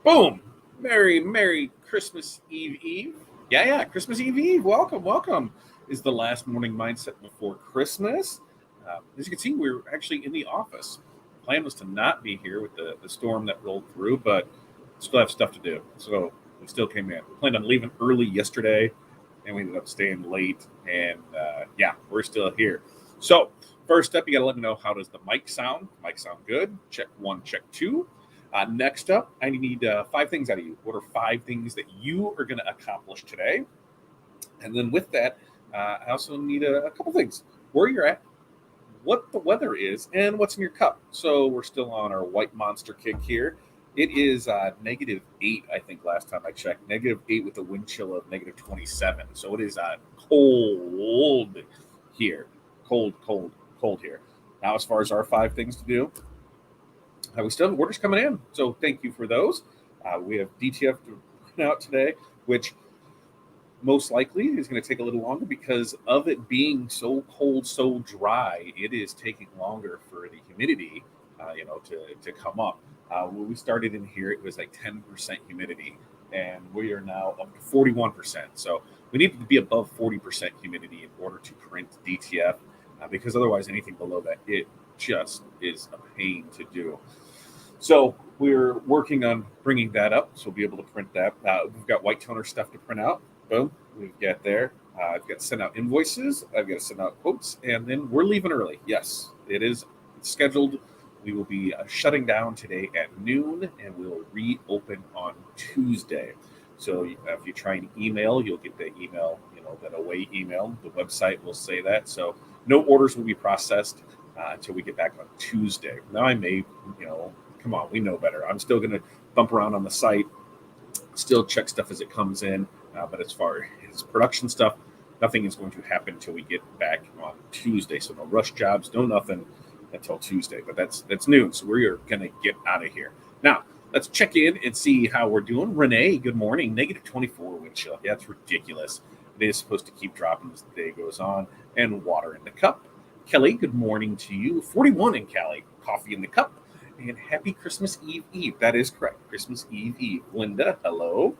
Boom! Merry Christmas Eve. Yeah, Christmas Eve. Welcome. Is the last morning mindset before Christmas. As you can see, we're actually in the office. The plan was to not be here with the storm that rolled through, but still have stuff to do. So we still came in. We planned on leaving early yesterday, and we ended up staying late. And yeah, we're still here. So first up, you got to let me know, how does the mic sound? Mic sound good? Check one, check two. Next up, I need 5 things out of you. What are 5 things that you are going to accomplish today? And then with that, I also need a couple things: where you're at, what the weather is, and what's in your cup. So we're still on our white monster kick here. It is -8, I think, last time I checked. -8 with a wind chill of -27. So it is cold here. Cold here. Now, as far as our 5 things to do, we still have orders coming in. So thank you for those. We have DTF to print out today, which most likely is going to take a little longer because of it being so cold, so dry. It is taking longer for the humidity, to come up. When we started in here, it was like 10% humidity, and we are now up to 41%. So we need to be above 40% humidity in order to print DTF, because otherwise, anything below that, it just is a pain to do. So we're working on bringing that up, so we'll be able to print that. We've got white toner stuff to print out. Boom, we've got there. I've got to send out invoices. I've got to send out quotes, and then we're leaving early. Yes, it is scheduled. We will be shutting down today at noon, and we'll reopen on Tuesday. So if you try and email, you'll get the email, that away email. The website will say that. So no orders will be processed until we get back on Tuesday. Now I may, come on, we know better. I'm still going to bump around on the site, still check stuff as it comes in. But as far as production stuff, nothing is going to happen until we get back on Tuesday. So no rush jobs, no nothing until Tuesday. But that's noon, so we're going to get out of here. Now, let's check in and see how we're doing. Renee, good morning. -24 wind chill. Yeah, that's ridiculous. It is supposed to keep dropping as the day goes on. And water in the cup. Kelly, good morning to you. 41 in Cali. Coffee in the cup. And happy Christmas Eve. That is correct. Christmas Eve. Linda, hello.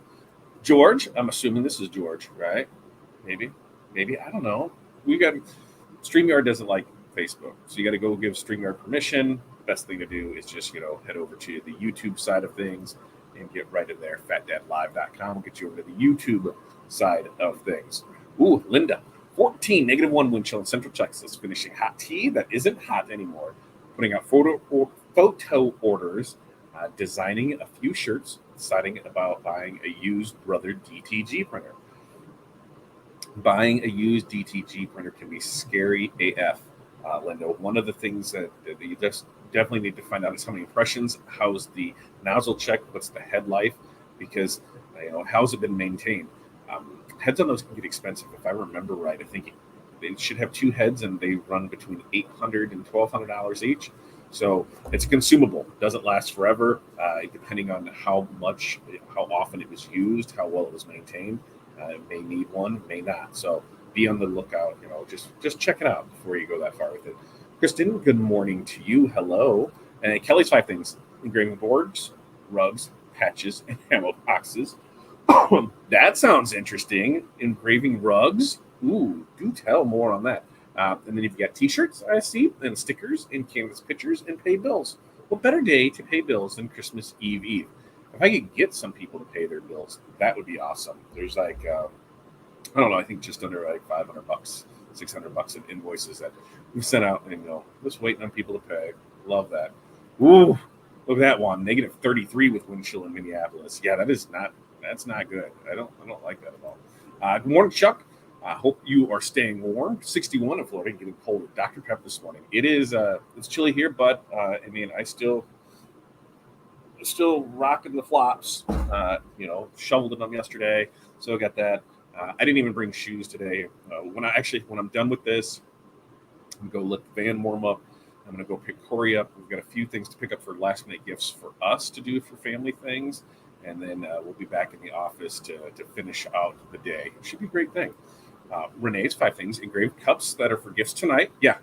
George, I'm assuming this is George, right? Maybe, I don't know. We got StreamYard doesn't like Facebook, so you got to go give StreamYard permission. Best thing to do is just head over to the YouTube side of things and get right in there. FatDadLive.com will get you over to the YouTube side of things. Ooh, Linda, 14, -1 wind chill in Central Texas. Finishing hot tea that isn't hot anymore. Putting out photo orders. Designing a few shirts, deciding about buying a used Brother DTG printer. Buying a used DTG printer can be scary AF, Linda. One of the things that you just definitely need to find out is how many impressions, how's the nozzle check, what's the head life, because how's it been maintained. Heads on those can get expensive. If I remember right, I think it should have 2 heads, and they run between $800 and $1,200 each. So it's consumable. Doesn't last forever, depending on how often it was used, how well it was maintained. It may need one, may not. So be on the lookout. Just check it out before you go that far with it. Kristen, good morning to you. Hello. And Kelly's 5 things: engraving boards, rugs, patches, and ammo boxes. That sounds interesting. Engraving rugs. Ooh, do tell more on that. And then you've got T-shirts, I see, and stickers, and canvas pictures, and pay bills. What better day to pay bills than Christmas Eve? If I could get some people to pay their bills, that would be awesome. There's I don't know, I think just under $500, $600 in invoices that we've sent out, and just waiting on people to pay. Love that. Ooh, look at that one. -33 with wind chill in Minneapolis. Yeah, that's not good. I don't like that at all. Good morning, Chuck. I hope you are staying warm. 61 in Florida, getting colder. Dr. Pepper this morning. It is it's chilly here, but I still rocking the flops. Shoveled them yesterday, so I got that. I didn't even bring shoes today. When I'm done with this, I'm gonna go let the van warm up. I'm gonna go pick Corey up. We've got a few things to pick up for last minute gifts for us to do for family things, and then we'll be back in the office to finish out the day. It should be a great thing. Renee's 5 things: engraved cups that are for gifts tonight. Yeah,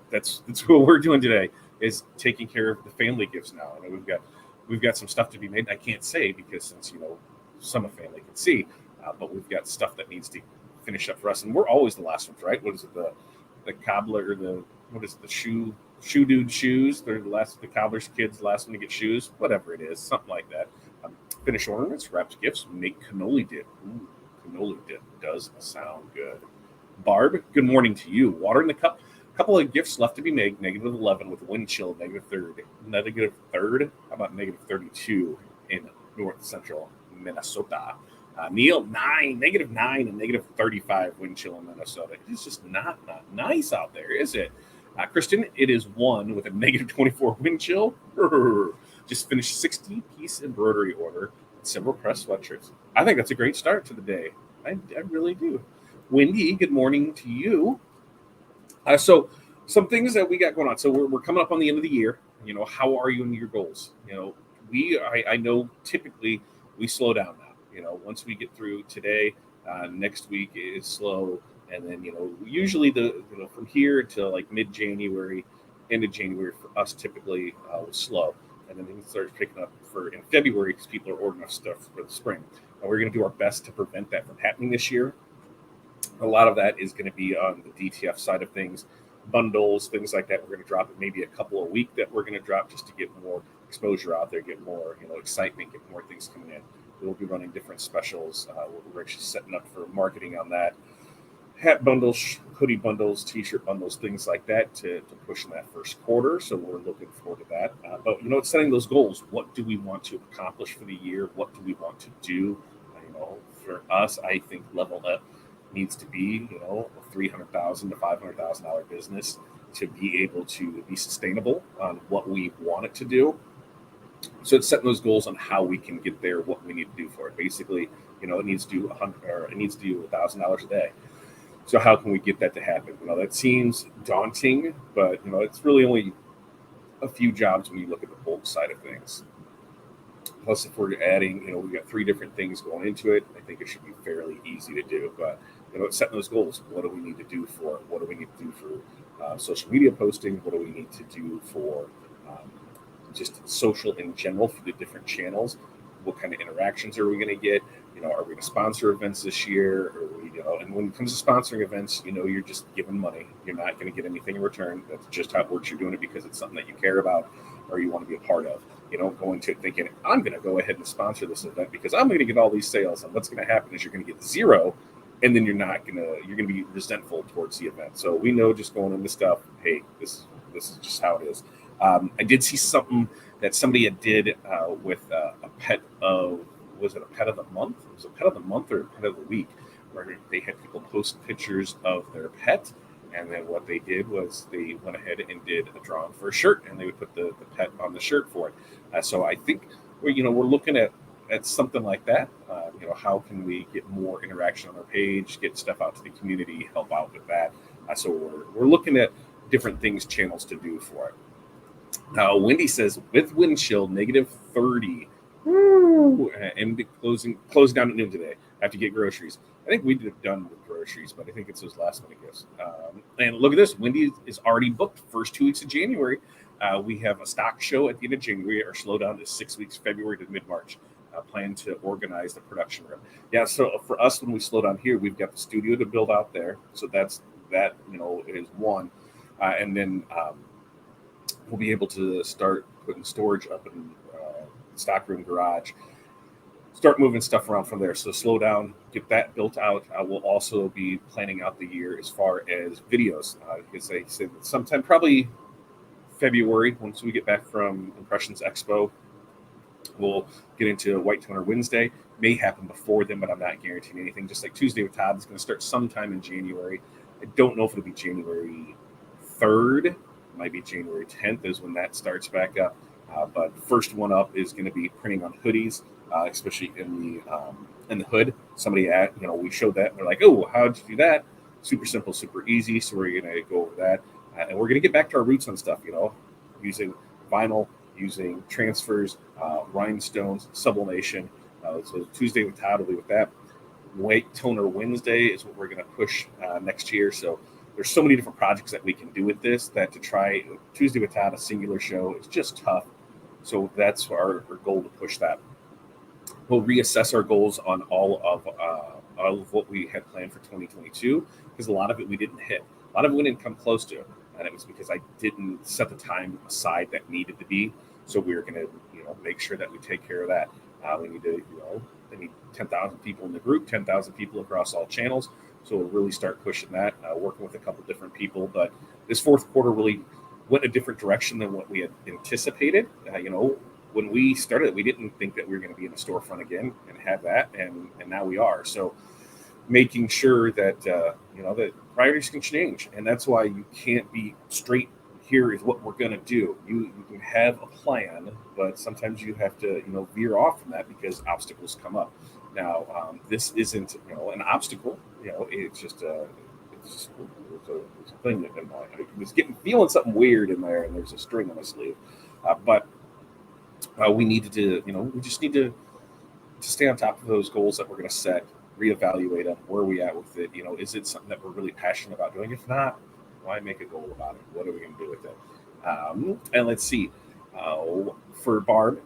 that's what we're doing today, is taking care of the family gifts now. We've got we've got some stuff to be made. I can't say because since some family can see, but we've got stuff that needs to finish up for us, and we're always the last ones, right? What is it, the cobbler, or what is it, the shoe dude shoes? They're the cobbler's kids, the last one to get shoes, whatever it is, something like that. Finish ornaments, wrapped gifts, make cannoli dip. Ooh, cannoli dip does sound good. Barb, good morning to you. Water in the cup. Couple of gifts left to be made. -11 with wind chill, -3. How about -32 in north central Minnesota? Neil, -9 and -35 wind chill in Minnesota. It's just not nice out there, is it? Kristen, it is 1 with a -24 wind chill. Just finished 60-piece embroidery order and several pressed sweatshirts. I think that's a great start to the day. I really do. Wendy, good morning to you. So some things that we got going on. So we're coming up on the end of the year. How are you in your goals? I know typically we slow down now. Once we get through today, next week is slow. And then, usually from here until like mid-January, end of January for us typically was slow. And then it starts picking up in February because people are ordering stuff for the spring. And we're going to do our best to prevent that from happening this year. A lot of that is going to be on the DTF side of things, bundles, things like that. We're going to drop it maybe a couple a week that we're going to drop just to get more exposure out there, get more excitement, get more things coming in. We'll be running different specials. We're actually setting up for marketing on that. Hat bundles, hoodie bundles, t-shirt bundles, things like that to push in that first quarter. So we're looking forward to that. But it's setting those goals. What do we want to accomplish for the year? What do we want to do? For us, I think Level Up needs to be a $300,000 to $500,000 business to be able to be sustainable on what we want it to do. So it's setting those goals on how we can get there, what we need to do for it. Basically, it needs to do $1,000 a day. So how can we get that to happen? That seems daunting, but it's really only a few jobs when you look at the bulk side of things. Plus, if we're adding, we've got 3 different things going into it, I think it should be fairly easy to do. But it's setting those goals. What do we need to do for it? What do we need to do for social media posting? What do we need to do for just social in general for the different channels? What kind of interactions are we going to get? Are we going to sponsor events this year? And when it comes to sponsoring events, you're just giving money. You're not going to get anything in return. That's just how it works. You're doing it because it's something that you care about or you want to be a part of. You don't go into it thinking, I'm going to go ahead and sponsor this event because I'm going to get all these sales. And what's going to happen is you're going to get 0, and then you're going to be resentful towards the event. So we know just going into stuff, hey, this is just how it is. I did see something that somebody had did with a pet of, was it a pet of the month? It was a pet of the month or a pet of the week, where they had people post pictures of their pet. And then what they did was they went ahead and did a drawing for a shirt, and they would put the pet on the shirt for it. So I think we're looking at something like that. How can we get more interaction on our page, get stuff out to the community, help out with that? So we're looking at different things, channels to do for it. Wendy says, with wind chill, -30. Woo! And closing down at noon today. I have to get groceries. I think we did done with groceries, but I think it's those last minute gifts. And look at this. Wendy is already booked first 2 weeks of January. We have a stock show at the end of January. Our slowdown is 6 weeks, February to mid-March. Plan to organize the production room. Yeah, so for us, when we slow down here, we've got the studio to build out there. So that is one. And then we'll be able to start putting storage up in stockroom garage, start moving stuff around from there. So slow down, get that built out. We'll also be planning out the year as far as videos. Because they said sometime probably February, once we get back from Impressions Expo, we'll get into White Toner Wednesday. May happen before then, but I'm not guaranteeing anything. Just like Tuesday with Todd is going to start sometime in January. I don't know if it'll be January 3rd. It might be January 10th is when that starts back up. But first one up is going to be printing on hoodies, especially in the hood. Somebody we showed that and they're like, oh, how'd you do that? Super simple, super easy. So we're going to go over that. And we're going to get back to our roots on stuff, using vinyl, using transfers, rhinestones, sublimation. So Tuesday with Todd will be with that. White Toner Wednesday is what we're going to push next year. So there's so many different projects that we can do with this that to try Tuesday with Todd, a singular show, is just tough. So that's our goal to push that. We'll reassess our goals on all of what we had planned for 2022 because a lot of it we didn't hit. A lot of it we didn't come close to, and it was because I didn't set the time aside that needed to be. So we were going to, make sure that we take care of that. We need to, I need 10,000 people in the group, 10,000 people across all channels. So we'll really start pushing that, working with a couple different people. But this fourth quarter really went a different direction than what we had anticipated. When we started, we didn't think that we were going to be in a storefront again and have that, and now we are. So making sure that that priorities can change, and that's why you can't be straight. Here is what we're going to do. You can have a plan, but sometimes you have to veer off from that because obstacles come up. Now this isn't an obstacle. It's just it's a thing that I was feeling something weird in there, and there's a string on my sleeve, but. We needed to, we just need to stay on top of those goals that we're going to set, reevaluate them. Where are we at with it? Is it something that we're really passionate about doing? If not, why make a goal about it? What are we going to do with it? And let's see. For Barb,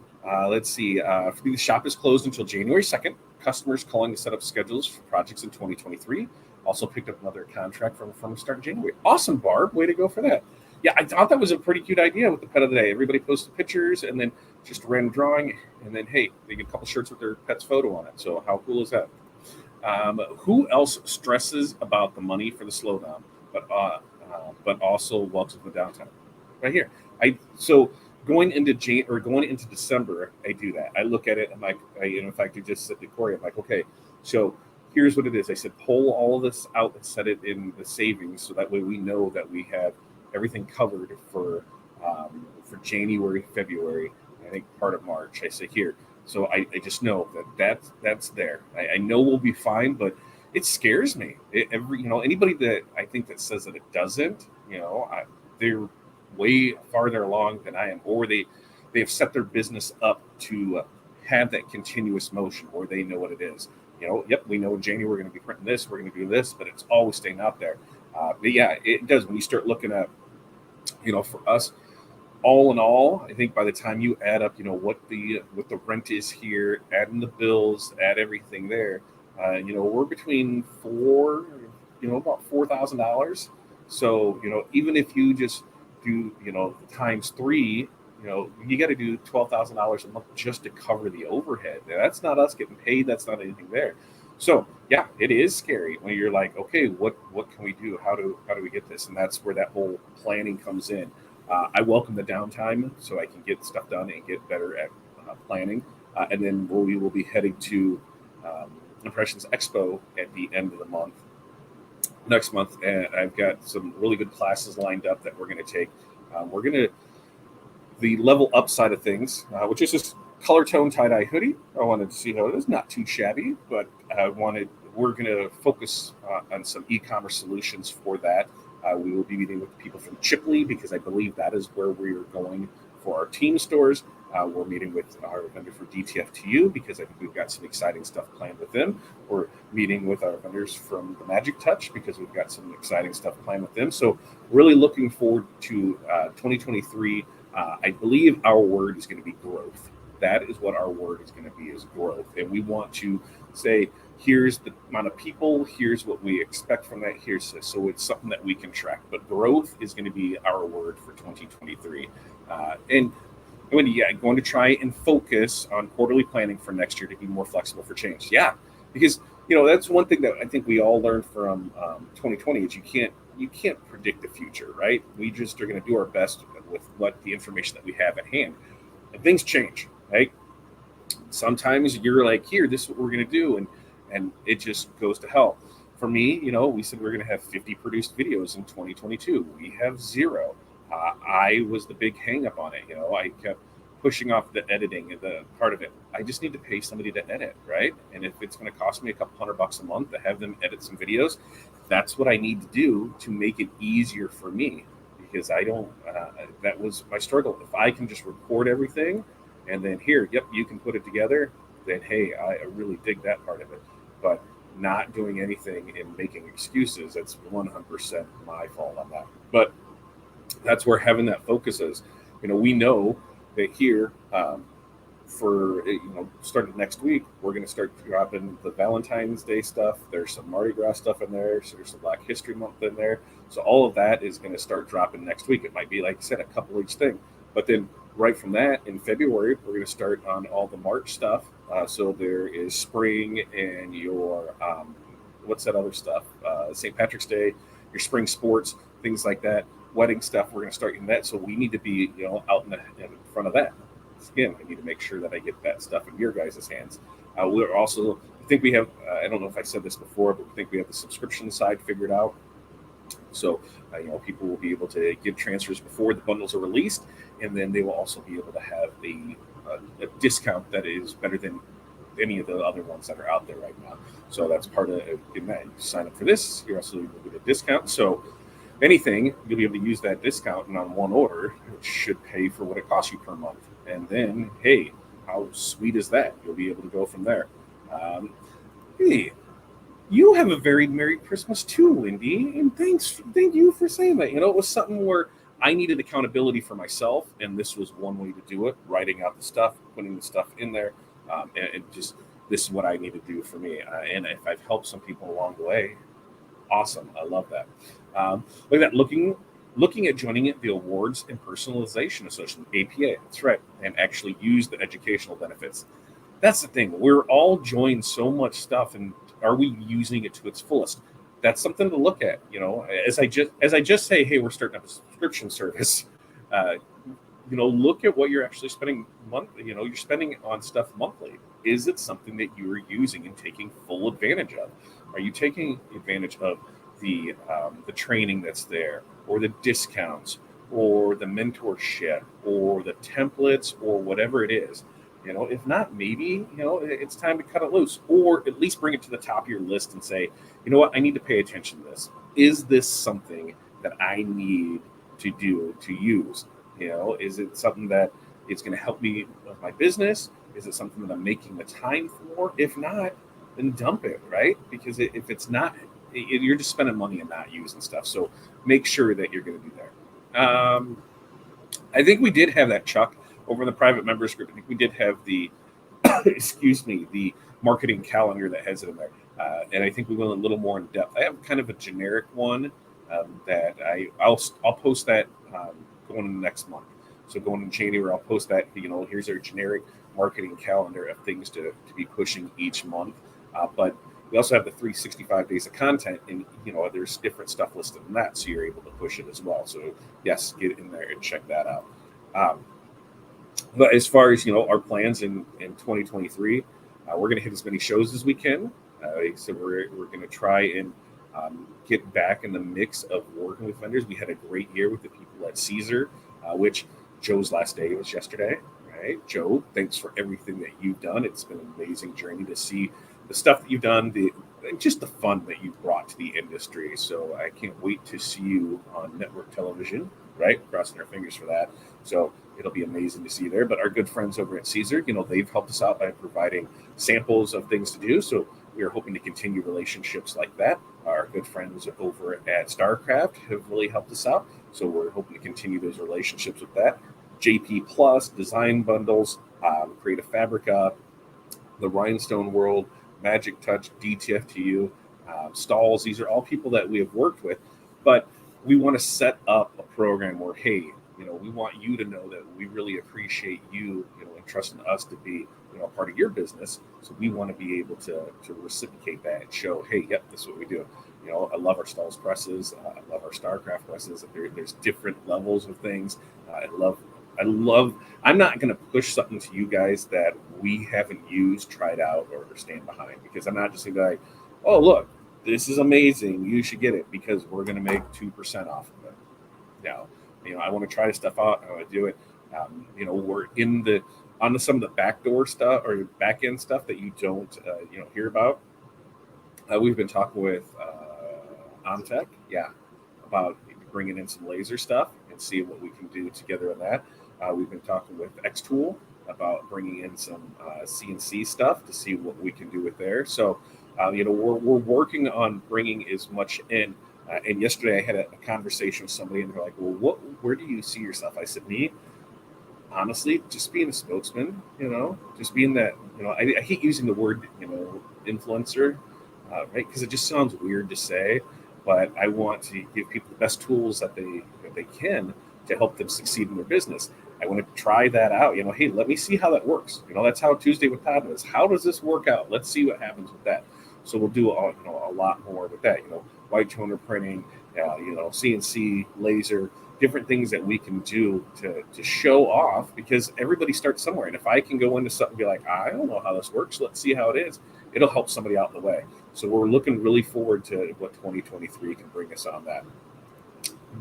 let's see. The shop is closed until January 2nd. Customers calling to set up schedules for projects in 2023. Also picked up another contract from a firm starting January. Awesome, Barb. Way to go for that. Yeah, I thought that was a pretty cute idea with the pet of the day. Everybody posted pictures and then just a random drawing, and then hey, they get a couple shirts with their pet's photo on it. So how cool is that? Who else stresses about the money for the slowdown, but also welcomes the downtime? Right here. So going into December, I do that. I look at it. I'm like, in fact, I just said to Corey, I'm like, okay, so here's what it is. I said, pull all of this out and set it in the savings, so that way we know that we have everything covered for January, February, I think part of March. I say here, so I just know that's there. I know we'll be fine, but it scares me. Anybody that I think that says that it doesn't, they're way farther along than I am, or they have set their business up to have that continuous motion, or they know what it is. Yep, we know in January we're going to be printing this, we're going to do this, but it's always staying out there. But yeah, it does. When you start looking at, for us, all in all, I think by the time you add up, what the rent is here, adding the bills, add everything there, we're between about $4,000. So even if you just do times three, you got to do $12,000 a month just to cover the overhead. Now, that's not us getting paid. That's not anything there. So yeah, it is scary when you're like, okay, what can we do? How do we get this? And that's where that whole planning comes in. I welcome the downtime so I can get stuff done and get better at planning. And then we will be heading to Impressions Expo at the end of the month, next month. And I've got some really good classes lined up that we're going to take. The level up side of things, which is this color tone tie-dye hoodie. I wanted to see how it is. Not too shabby, but we're going to focus on some e-commerce solutions for that. We will be meeting with people from Chipley because I believe that is where we're going for our team stores. We're meeting with our vendor for DTFTU because I think we've got some exciting stuff planned with them. We're meeting with our vendors from the Magic Touch because we've got some exciting stuff planned with them. So really looking forward to 2023. I believe our word is going to be growth. That is what our word is going to be, is growth. And we want to say, here's the amount of people, here's what we expect from that, here's this. So it's something that we can track. But growth is going to be our word for 2023. And going to try and focus on quarterly planning for next year to be more flexible for change. Yeah, because that's one thing that I think we all learned from 2020 is you can't predict the future, right? We just are going to do our best with what the information that we have at hand. And things change, right? Sometimes you're like, here, this is what we're going to do, and it just goes to hell. For me, we said we're going to have 50 produced videos in 2022. We have 0. I was the big hang up on it. I kept pushing off the editing and the part of it. I just need to pay somebody to edit, right? And if it's going to cost me a couple $100 a month to have them edit some videos, that's what I need to do to make it easier for me, because I don't, that was my struggle. If I can just record everything and then here, yep, you can put it together, then hey, I really dig that part of it. But not doing anything and making excuses, that's 100% my fault on that. But that's where having that focus is. We know that here, for starting next week, we're going to start dropping the Valentine's Day stuff. There's some Mardi Gras stuff in there. So there's some Black History Month in there. So all of that is going to start dropping next week. It might be, like I said, a couple each thing. But then right from that in February, we're going to start on all the March stuff. So there is spring and your what's that other stuff? St. Patrick's Day, your spring sports, things like that. Wedding stuff. We're going to start in that. So we need to be out in front of that. Again, I need to make sure that I get that stuff in your guys' hands. We're also, I think we have, I don't know if I said this before, but we think we have the subscription side figured out. So, people will be able to get transfers before the bundles are released, and then they will also be able to have a discount that is better than any of the other ones that are out there right now. So that's part of getting that. You sign up for this, you're also able to get a discount. So anything, you'll be able to use that discount, and on one order, it should pay for what it costs you per month. And then, hey, how sweet is that? You'll be able to go from there. Hey, you have a very Merry Christmas too, Wendy, and thank you for saying that. It was something where I needed accountability for myself, and this was one way to do it: writing out the stuff, putting the stuff in there, and just this is what I need to do for me. And if I've helped some people along the way, awesome. I love that. Look at that. Looking at joining it, the Awards and Personalization Association, APA. That's right, and actually use the educational benefits. That's the thing. We're all joined so much stuff, and are we using it to its fullest? That's something to look at. As I just say, hey, we're starting up a subscription service. Uh, look at what you're actually spending monthly. You're spending on stuff monthly. Is it something that you are using and taking full advantage of? Are you taking advantage of the training that's there, or the discounts, or the mentorship, or the templates, or whatever it is? If not, maybe it's time to cut it loose, or at least bring it to the top of your list and say, you know what, I need to pay attention to this. Is this something that I need to do, to use? Is it something that it's going to help me with my business? Is it something that I'm making the time for? If not, then dump it, right? Because if it's not, you're just spending money and not using stuff. So make sure that you're going to do that. I think we did have that, Chuck, over in the private members group. I think we did have the, excuse me, the marketing calendar that has it in there. And I think we went a little more in depth. I have kind of a generic one that I'll post that going in the next month. So going in January, I'll post that. Here's our generic marketing calendar of things to be pushing each month. But we also have the 365 days of content, and there's different stuff listed in that, so you're able to push it as well. So yes, get in there and check that out. But as far as our plans in 2023, we're going to hit as many shows as we can. So we're going to try and get back in the mix of working with vendors. We had a great year with the people at Caesar, which Joe's last day was yesterday. Right, Joe, thanks for everything that you've done. It's been an amazing journey to see the stuff that you've done, just the fun that you've brought to the industry. So I can't wait to see you on network television, right? Crossing our fingers for that. So it'll be amazing to see you there. But our good friends over at Caesar, they've helped us out by providing samples of things to do. So we are hoping to continue relationships like that. Our good friends over at StarCraft have really helped us out. So we're hoping to continue those relationships with that. JP Plus, Design Bundles, Creative Fabrica, the Rhinestone World, Magic Touch, DTFTU, Stalls. These are all people that we have worked with, but we want to set up a program where, hey, we want you to know that we really appreciate you, entrusting us to be, part of your business. So we want to be able to reciprocate that and show, hey, yep, this is what we do. I love our Stalls presses. I love our StarCraft presses. There's different levels of things. I love. I'm not going to push something to you guys that we haven't used, tried out, or stand behind, because I'm not just going to be like, oh, look, this is amazing. You should get it because we're going to make 2% off of it. No, I want to try this stuff out. I want to do it. We're on some of the backdoor stuff or back end stuff that you don't, hear about. We've been talking with Omtech, about bringing in some laser stuff and see what we can do together on that. We've been talking with Xtool about bringing in some CNC stuff to see what we can do with there. So, we're working on bringing as much in. And yesterday I had a conversation with somebody, and they're like, well, where do you see yourself? I said, me, honestly, just being a spokesman, just being that, I hate using the word, influencer, right? Because it just sounds weird to say, but I want to give people the best tools that they can to help them succeed in their business. I want to try that out. Hey, let me see how that works. That's how Tuesday with Todd is. How does this work out? Let's see what happens with that. So we'll do a lot more with that. White toner printing, CNC laser, different things that we can do to show off, because everybody starts somewhere. And if I can go into something and be like, I don't know how this works, let's see how it is, it'll help somebody out in the way. So we're looking really forward to what 2023 can bring us on that.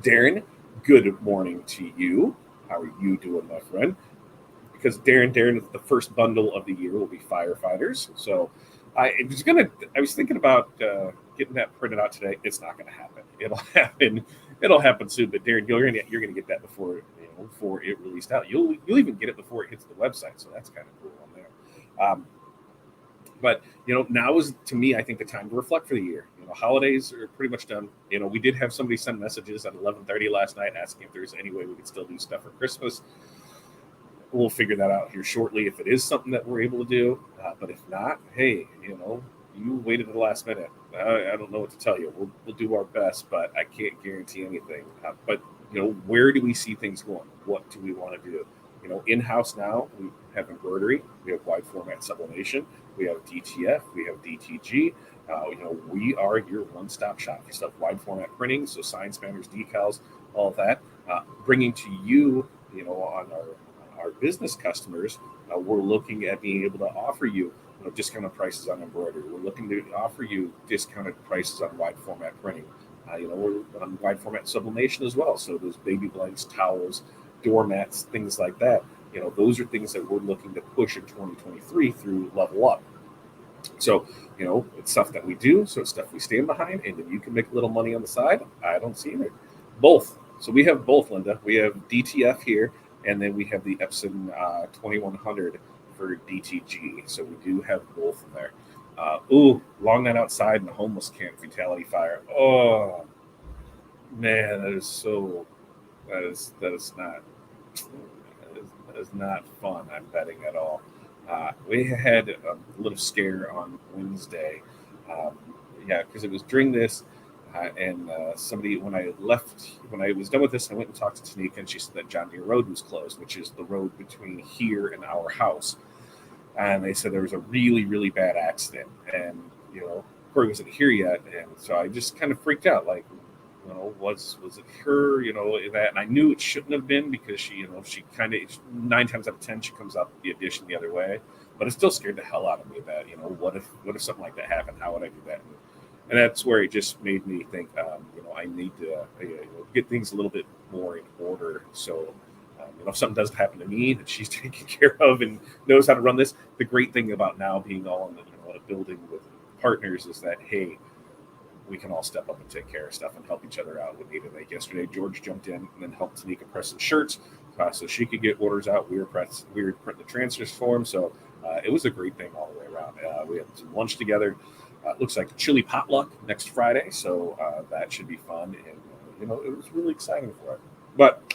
Darren, good morning to you. How are you doing, my friend? Because Darren, the first bundle of the year will be firefighters. So I was thinking about getting that printed out today. It's not going to happen. It'll happen. It'll happen soon. But Darren, you're gonna get that before it released out. You'll even get it before it hits the website. So that's kind of cool on there. But now is, to me, I think, the time to reflect for the year. Holidays are pretty much done. We did have somebody send messages at 11:30 last night asking if there's any way we could still do stuff for Christmas. We'll figure that out here shortly if it is something that we're able to do. But if not, hey, you waited to the last minute. I don't know what to tell you. We'll do our best, but I can't guarantee anything. But where do we see things going? What do we want to do? In-house now, we have embroidery, we have wide format sublimation, we have DTF, we have DTG. We are your one-stop shop for stuff, wide format printing, so signs, banners, decals, all of that. Bringing to you, on our business customers, we're looking at being able to offer you, discounted prices on embroidery. We're looking to offer you discounted prices on wide format printing. We're on wide format sublimation as well. So those baby blanks, towels, doormats, things like that. Those are things that we're looking to push in 2023 through Level Up. So, it's stuff that we do. So it's stuff we stand behind, and then you can make a little money on the side. I don't see it. Both. So we have both, Linda. We have DTF here, and then we have the Epson 2100 for DTG. So we do have both in there. Long night outside in a homeless camp fatality fire. Oh, man, that is not fun, I'm betting, at all. We had a little scare on Wednesday. Because it was during this, and somebody, when I was done with this, I went and talked to Tanika, and she said that John Deere Road was closed, which is the road between here and our house. And they said there was a really, really bad accident, and Corey wasn't here yet, and so I just kind of freaked out, like, was it her, that, and I knew it shouldn't have been, because she kind of, 9 times out of 10 she comes out the addition the other way, but it still scared the hell out of me that what if something like that happened? How would I do that? And that's where it just made me think, I need to get things a little bit more in order. So, if something does happen to me, that she's taken care of and knows how to run this. The great thing about now being all in a building with partners is that, hey, we can all step up and take care of stuff and help each other out when needed. Like yesterday, George jumped in and then helped Tanika press some shirts so she could get orders out. We were printing the transfers for him. So it was a great thing all the way around. We had some lunch together. It looks like chili potluck next Friday. So that should be fun. And, it was really exciting for it. But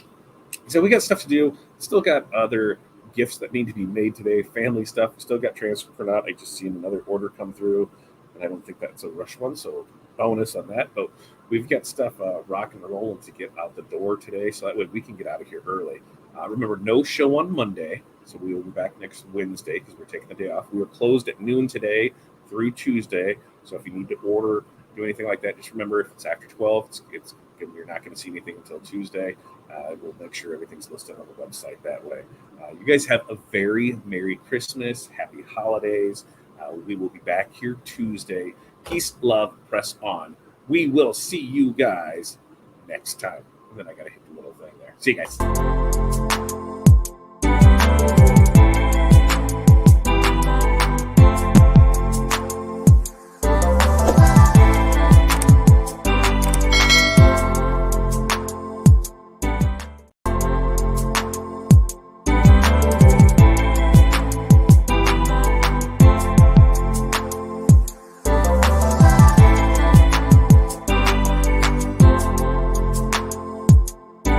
so we got stuff to do. Still got other gifts that need to be made today. Family stuff. Still got transfer for that. I just seen another order come through, and I don't think that's a rush one. So bonus on that. But we've got stuff rock and rolling to get out the door today, so that way we can get out of here early. Remember, no show on Monday, so we will be back next Wednesday because we're taking the day off. We were closed at noon today through Tuesday, so if you need to order, do anything like that, just remember, if it's after 12, you're not going to see anything until Tuesday. We'll make sure everything's listed on the website that way. You guys have a very Merry Christmas, Happy Holidays. We will be back here Tuesday. Peace, love, press on. We will see you guys next time. And then I got to hit the little thing there. See you guys.